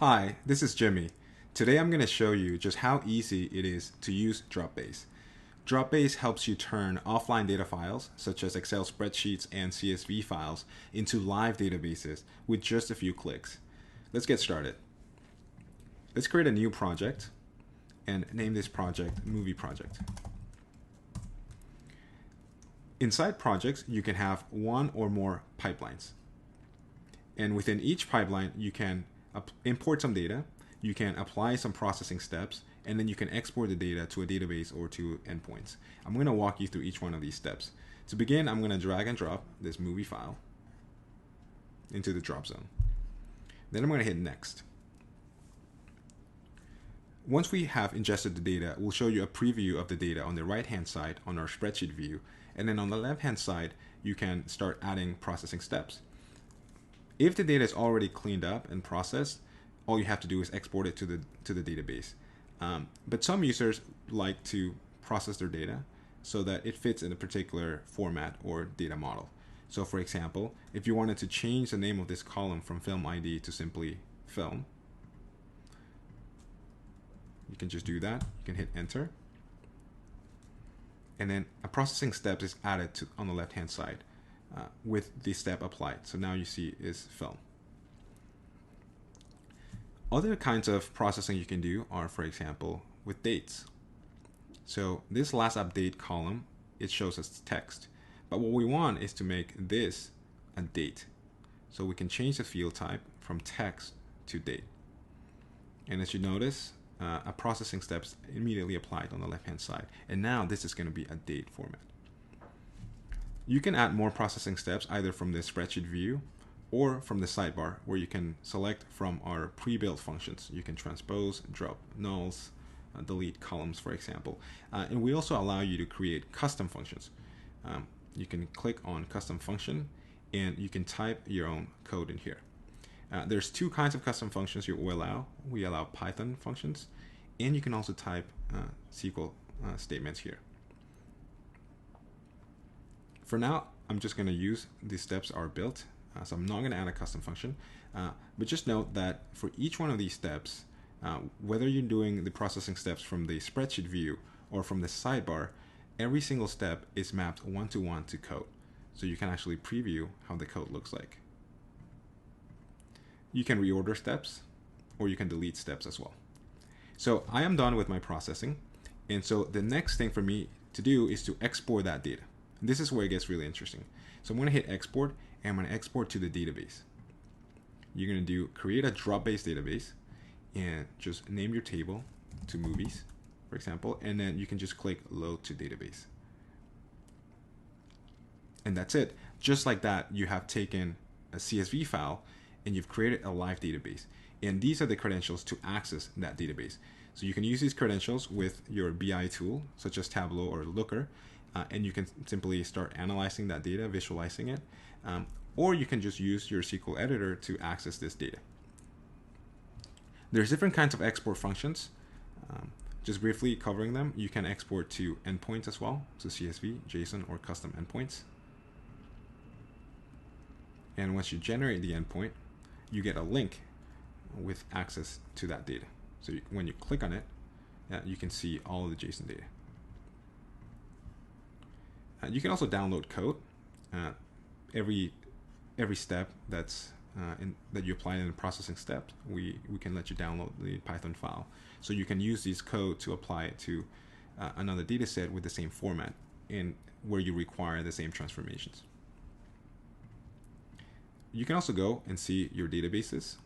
Hi, this is Jimmy. Today I'm going to show you just how easy it is to use Dropbase. Dropbase helps you turn offline data files, such as Excel spreadsheets and CSV files, into live databases with just a few clicks. Let's get started. Let's create a new project and name this project Movie Project. Inside projects, you can have one or more pipelines. And within each pipeline, you can import some data, you can apply some processing steps, and then you can export the data to a database or to endpoints. I'm going to walk you through each one of these steps. To begin, I'm going to drag and drop this movie file into the drop zone. Then I'm going to hit next. Once we have ingested the data, we'll show you a preview of the data on the right-hand side on our spreadsheet view. And then on the left-hand side, you can start adding processing steps. If the data is already cleaned up and processed, all you have to do is export it to the database. But some users like to process their data so that it fits in a particular format or data model. So for example, if you wanted to change the name of this column from film ID to simply film, you can just do that. You can hit enter. And then a processing step is added on the left-hand side with the step applied. So now you see is film. Other kinds of processing you can do are, for example, with dates. So this last update column, it shows us text. But what we want is to make this a date. So we can change the field type from text to date. And as you notice, a processing steps immediately applied on the left-hand side. And now this is going to be a date format. You can add more processing steps either from the spreadsheet view or from the sidebar, where you can select from our pre-built functions. You can transpose, drop nulls, delete columns, for example. And we also allow you to create custom functions. You can click on custom function and you can type your own code in here. There's two kinds of custom functions we allow. We allow Python functions, and you can also type SQL statements here. For now, I'm just going to use these steps are built, so I'm not going to add a custom function. But just note that for each one of these steps, whether you're doing the processing steps from the spreadsheet view or from the sidebar, every single step is mapped one-to-one to code. So you can actually preview how the code looks like. You can reorder steps, or you can delete steps as well. So I am done with my processing. And so the next thing for me to do is to export that data. And this is where it gets really interesting. So I'm going to hit export, and I'm going to export to the database. You're going to do create a Dropbase database, and just name your table to movies, for example, and then you can just click load to database. And that's it. Just like that, you have taken a CSV file and you've created a live database. And these are the credentials to access that database. So you can use these credentials with your BI tool, such as Tableau or Looker, and you can simply start analyzing that data, visualizing it, or you can just use your SQL editor to access this data. There's different kinds of export functions. Just briefly covering them, you can export to endpoints as well, so CSV, JSON, or custom endpoints. And once you generate the endpoint, you get a link with access to that data. So when you click on it, you can see all of the JSON data. You can also download code. Every step that you apply in the processing step, we can let you download the Python file. So you can use this code to apply it to another data set with the same format and where you require the same transformations. You can also go and see your databases.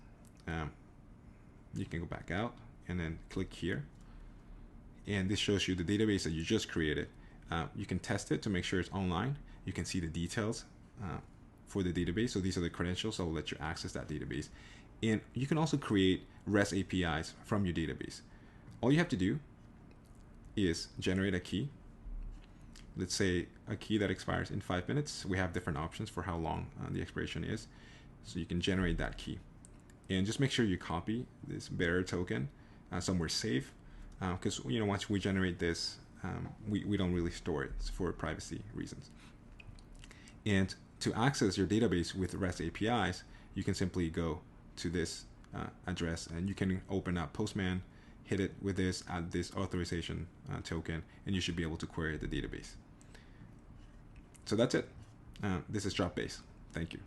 You can go back out and then click here. And this shows you the database that you just created. You can test it to make sure it's online. You can see the details for the database. So these are the credentials that will let you access that database. And you can also create REST APIs from your database. All you have to do is generate a key. Let's say a key that expires in 5 minutes. We have different options for how long the expiration is. So you can generate that key. And just make sure you copy this bearer token somewhere safe. Because once we generate this, we don't really store it for privacy reasons. And to access your database with REST APIs, you can simply go to this address, and you can open up Postman, hit it with this, add this authorization token, and you should be able to query the database. So that's it. This is Dropbase. Thank you.